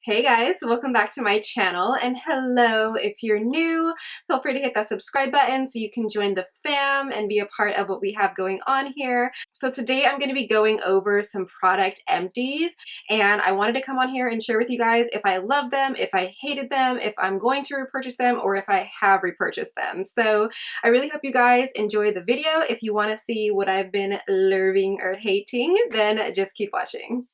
Hey guys, welcome back to my channel, and hello if you're new. Feel free to hit that subscribe button so you can join the fam and be a part of what we have going on here. So today I'm going to be going over some product empties, and I wanted to come on here and share with you guys if I love them, if I hated them, if I'm going to repurchase them, or if I have repurchased them. So I really hope you guys enjoy the video. If you want to see what I've been loving or hating, then just keep watching.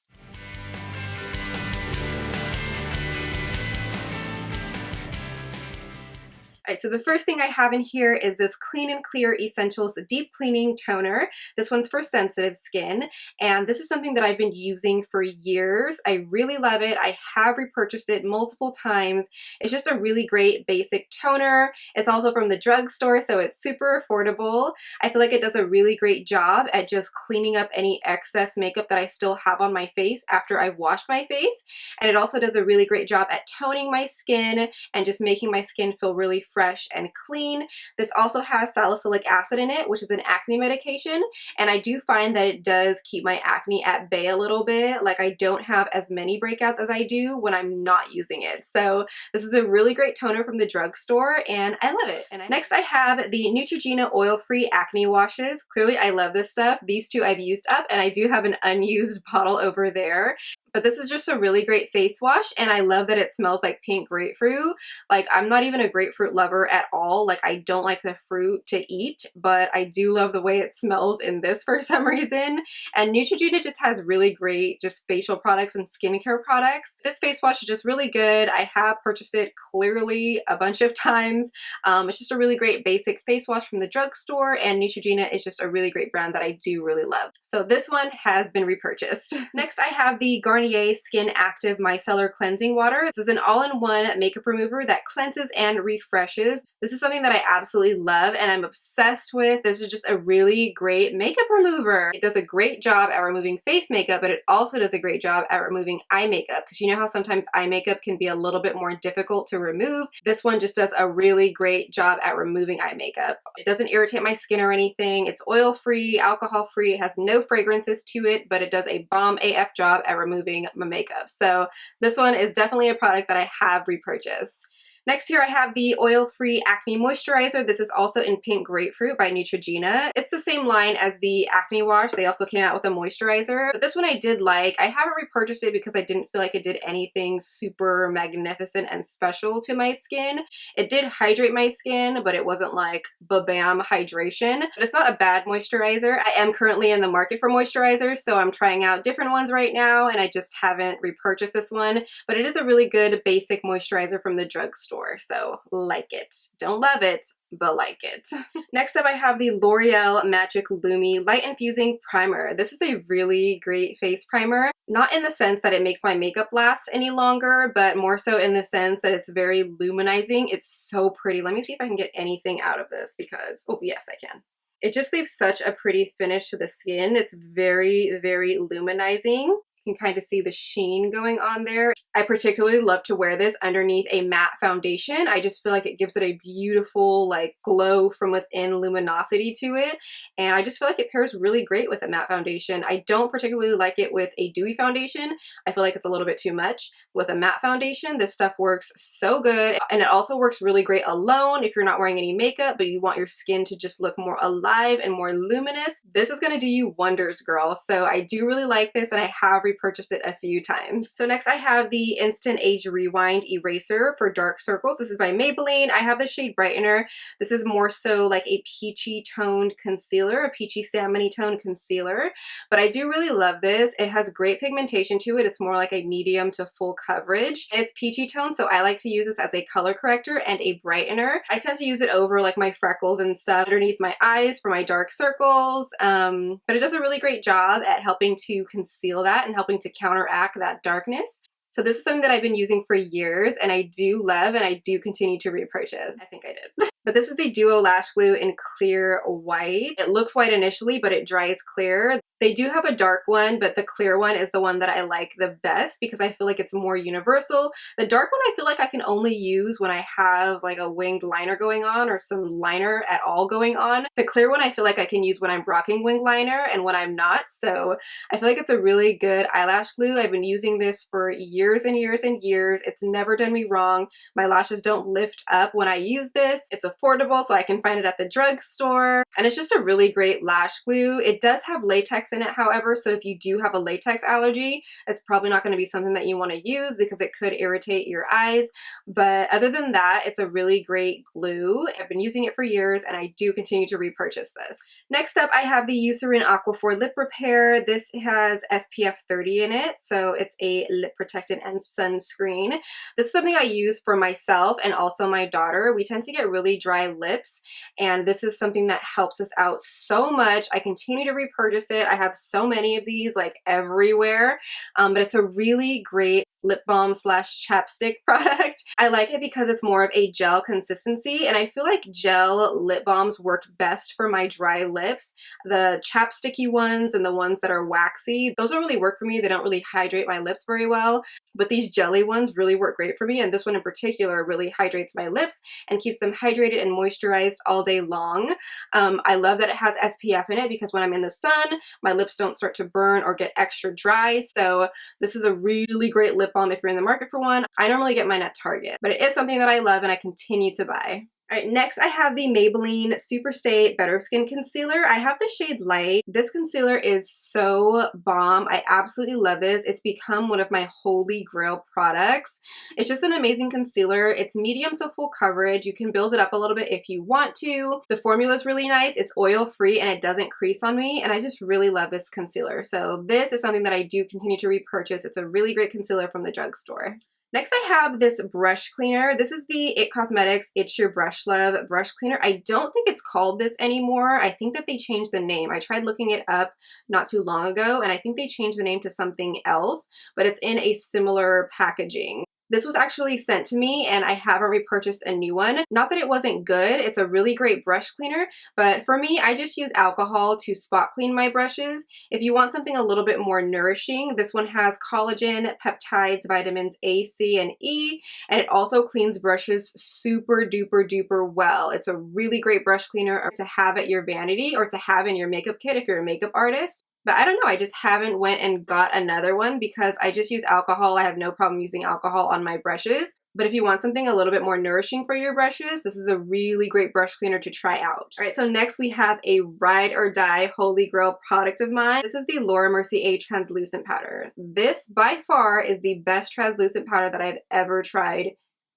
Alright, so the first thing I have in here is this Clean and Clear Essentials Deep Cleaning Toner. This one's for sensitive skin, and this is something that I've been using for years. I really love it. I have repurchased it multiple times. It's just a really great basic toner. It's also from the drugstore, so it's super affordable. I feel like it does a really great job at just cleaning up any excess makeup that I still have on my face after I've washed my face. And it also does a really great job at toning my skin and just making my skin feel really fresh and clean. This also has salicylic acid in it, which is an acne medication, and I do find that it does keep my acne at bay a little bit. Like, I don't have as many breakouts as I do when I'm not using it. So this is a really great toner from the drugstore, and I love it. Next I have the Neutrogena oil-free acne washes. Clearly I love this stuff. These two I've used up, and I do have an unused bottle over there. But this is just a really great face wash, and I love that it smells like pink grapefruit. Like, I'm not even a grapefruit lover at all. Like, I don't like the fruit to eat, but I do love the way it smells in this for some reason. And Neutrogena just has really great just facial products and skincare products. This face wash is just really good. I have purchased it clearly a bunch of times. It's just a really great basic face wash from the drugstore, and Neutrogena is just a really great brand that I do really love. So this one has been repurchased. Next I have the Garnier Skin Active Micellar Cleansing Water. This is an all-in-one makeup remover that cleanses and refreshes. This is something that I absolutely love and I'm obsessed with. This is just a really great makeup remover. It does a great job at removing face makeup, but it also does a great job at removing eye makeup, because you know how sometimes eye makeup can be a little bit more difficult to remove. This one just does a really great job at removing eye makeup. It doesn't irritate my skin or anything. It's oil-free, alcohol-free. It has no fragrances to it, but it does a bomb AF job at removing my makeup. So this one is definitely a product that I have repurchased. Next here I have the oil-free acne moisturizer. This is also in Pink Grapefruit by Neutrogena. It's the same line as the acne wash. They also came out with a moisturizer. But this one I did like. I haven't repurchased it because I didn't feel like it did anything super magnificent and special to my skin. It did hydrate my skin, but it wasn't like ba-bam hydration. But it's not a bad moisturizer. I am currently in the market for moisturizers, so I'm trying out different ones right now, and I just haven't repurchased this one. But it is a really good basic moisturizer from the drugstore. So like it. Don't love it, but like it. Next up I have the L'Oreal Magic Lumi Light Infusing Primer. This is a really great face primer. Not in the sense that it makes my makeup last any longer, but more so in the sense that it's very luminizing. It's so pretty. Let me see if I can get anything out of this because, oh yes I can. It just leaves such a pretty finish to the skin. It's very, very luminizing. You can kind of see the sheen going on there. I particularly love to wear this underneath a matte foundation. I just feel like it gives it a beautiful like glow from within luminosity to it, and I just feel like it pairs really great with a matte foundation. I don't particularly like it with a dewy foundation. I feel like it's a little bit too much. With a matte foundation, this stuff works so good, and it also works really great alone if you're not wearing any makeup but you want your skin to just look more alive and more luminous. This is going to do you wonders, girl. So I do really like this, and I have repurchased it a few times. So next I have the Instant Age Rewind Eraser for dark circles. This is by Maybelline. I have the shade Brightener. This is more so like a peachy toned concealer, a peachy salmony toned concealer, but I do really love this. It has great pigmentation to it. It's more like a medium to full coverage, and it's peachy toned, so I like to use this as a color corrector and a brightener. I tend to use it over like my freckles and stuff underneath my eyes for my dark circles, but it does a really great job at helping to conceal that and helping to counteract that darkness. So this is something that I've been using for years and I do love and I do continue to repurchase. I think I did. But this is the Duo Lash Glue in clear white. It looks white initially, but it dries clear. They do have a dark one, but the clear one is the one that I like the best because I feel like it's more universal. The dark one I feel like I can only use when I have like a winged liner going on or some liner at all going on. The clear one I feel like I can use when I'm rocking winged liner and when I'm not. So I feel like it's a really good eyelash glue. I've been using this for years and years and years. It's never done me wrong. My lashes don't lift up when I use this. It's affordable, so I can find it at the drugstore. And it's just a really great lash glue. It does have latex in it, however, so if you do have a latex allergy, it's probably not going to be something that you want to use because it could irritate your eyes. But other than that, it's a really great glue. I've been using it for years and I do continue to repurchase this. Next up, I have the Eucerin Aquaphor Lip Repair. This has SPF 30 in it, so it's a lip protectant and sunscreen. This is something I use for myself and also my daughter. We tend to get really dry lips, and this is something that helps us out so much. I continue to repurchase it. I have so many of these like everywhere, but it's a really great lip balm slash chapstick product. I like it because it's more of a gel consistency, and I feel like gel lip balms work best for my dry lips. The chapsticky ones and the ones that are waxy, those don't really work for me. They don't really hydrate my lips very well, but these jelly ones really work great for me, and this one in particular really hydrates my lips and keeps them hydrated and moisturized all day long. I love that it has SPF in it because when I'm in the sun, my lips don't start to burn or get extra dry, so this is a really great lip balm if you're in the market for one. I normally get mine at Target, but it is something that I love and I continue to buy. All right, next I have the Maybelline Superstay Better Skin Concealer. I have the shade Light. This concealer is so bomb. I absolutely love this. It's become one of my holy grail products. It's just an amazing concealer. It's medium to full coverage. You can build it up a little bit if you want to. The formula is really nice. It's oil free and it doesn't crease on me, and I just really love this concealer. So this is something that I do continue to repurchase. It's a really great concealer from the drugstore. Next, I have this brush cleaner. This is the It Cosmetics It's Your Brush Love brush cleaner. I don't think it's called this anymore. I think that they changed the name. I tried looking it up not too long ago, and I think they changed the name to something else, but it's in a similar packaging. This was actually sent to me and I haven't repurchased a new one. Not that it wasn't good, it's a really great brush cleaner, but for me, I just use alcohol to spot clean my brushes. If you want something a little bit more nourishing, this one has collagen, peptides, vitamins A, C, and E, and it also cleans brushes super duper duper well. It's a really great brush cleaner to have at your vanity or to have in your makeup kit if you're a makeup artist. But I don't know, I just haven't went and got another one because I just use alcohol. I have no problem using alcohol on my brushes. But if you want something a little bit more nourishing for your brushes, this is a really great brush cleaner to try out. All right, so next we have a ride or die holy grail product of mine. This is the Laura Mercier A translucent powder. This by far is the best translucent powder that I've ever tried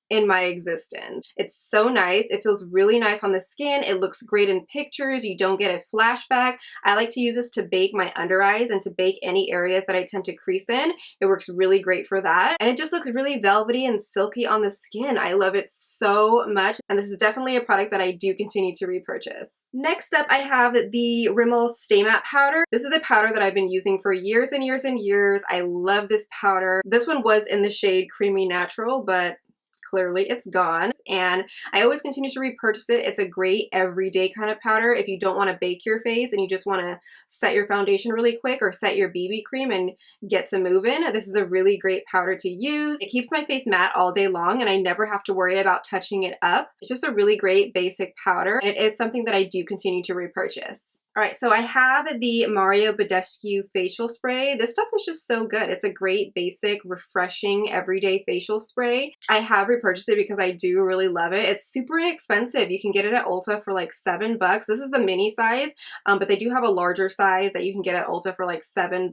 in my existence. It's so nice. It feels really nice on the skin. It looks great in pictures. You don't get a flashback. I like to use this to bake my under eyes and to bake any areas that I tend to crease in. It works really great for that. And it just looks really velvety and silky on the skin. I love it so much. And this is definitely a product that I do continue to repurchase. Next up, I have the Rimmel Stay Matte Powder. This is a powder that I've been using for years and years and years. I love this powder. This one was in the shade Creamy Natural, but clearly it's gone, and I always continue to repurchase it. It's a great everyday kind of powder if you don't want to bake your face and you just want to set your foundation really quick or set your BB cream and get to moving. This is a really great powder to use. It keeps my face matte all day long and I never have to worry about touching it up. It's just a really great basic powder, and it is something that I do continue to repurchase. All right, so I have the Mario Badescu facial spray. This stuff is just so good. It's a great, basic, refreshing, everyday facial spray. I have repurchased it because I do really love it. It's super inexpensive. You can get it at Ulta for like $7. This is the mini size, but they do have a larger size that you can get at Ulta for like $7.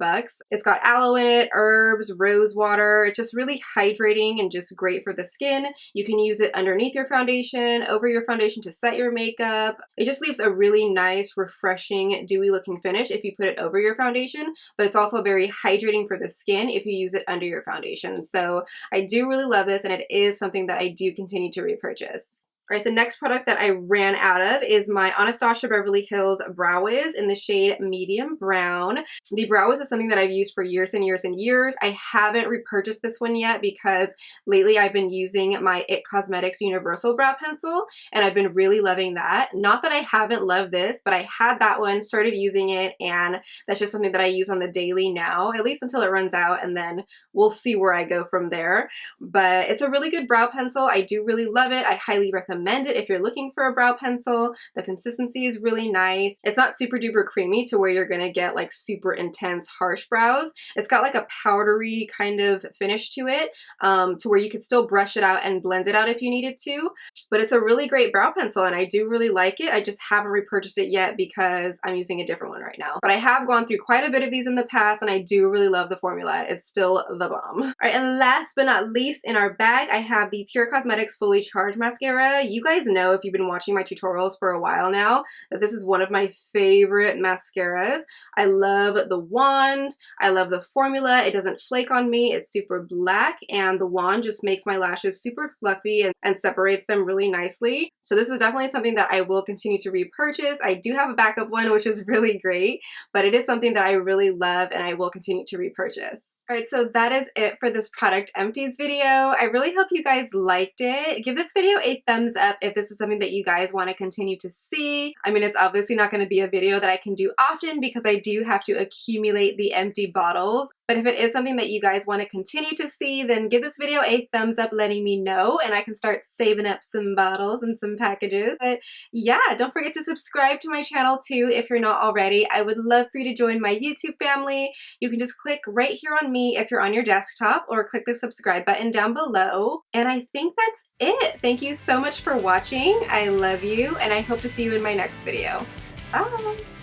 It's got aloe in it, herbs, rose water. It's just really hydrating and just great for the skin. You can use it underneath your foundation, over your foundation to set your makeup. It just leaves a really nice, refreshing, dewy looking finish if you put it over your foundation, but it's also very hydrating for the skin if you use it under your foundation. So I do really love this, and it is something that I do continue to repurchase. All right, the next product that I ran out of is my Anastasia Beverly Hills Brow Wiz in the shade Medium Brown. The Brow Wiz is something that I've used for years and years and years. I haven't repurchased this one yet because lately I've been using my IT Cosmetics Universal Brow Pencil, and I've been really loving that. Not that I haven't loved this, but I had that one, started using it, and that's just something that I use on the daily now, at least until it runs out, and then we'll see where I go from there. But it's a really good brow pencil. I do really love it. I highly recommend it if you're looking for a brow pencil. The consistency is really nice. It's not super duper creamy to where you're gonna get like super intense harsh brows. It's got like a powdery kind of finish to it, to where you could still brush it out and blend it out if you needed to. But it's a really great brow pencil and I do really like it. I just haven't repurchased it yet because I'm using a different one right now. But I have gone through quite a bit of these in the past and I do really love the formula. It's still the bomb. All right, and last but not least in our bag, I have the Pure Cosmetics Fully Charged Mascara. You guys know, if you've been watching my tutorials for a while now, that this is one of my favorite mascaras. I love the wand. I love the formula. It doesn't flake on me. It's super black, and the wand just makes my lashes super fluffy and separates them really nicely. So this is definitely something that I will continue to repurchase. I do have a backup one, which is really great, but it is something that I really love and I will continue to repurchase. Alright, so that is it for this product empties video. I really hope you guys liked it. Give this video a thumbs up if this is something that you guys want to continue to see. I mean, it's obviously not going to be a video that I can do often because I do have to accumulate the empty bottles. But if it is something that you guys want to continue to see, then give this video a thumbs up letting me know and I can start saving up some bottles and some packages. But yeah, don't forget to subscribe to my channel too if you're not already. I would love for you to join my YouTube family. You can just click right here on me if you're on your desktop, or click the subscribe button down below. And I think that's it. Thank you so much for watching. I love you and I hope to see you in my next video. Bye!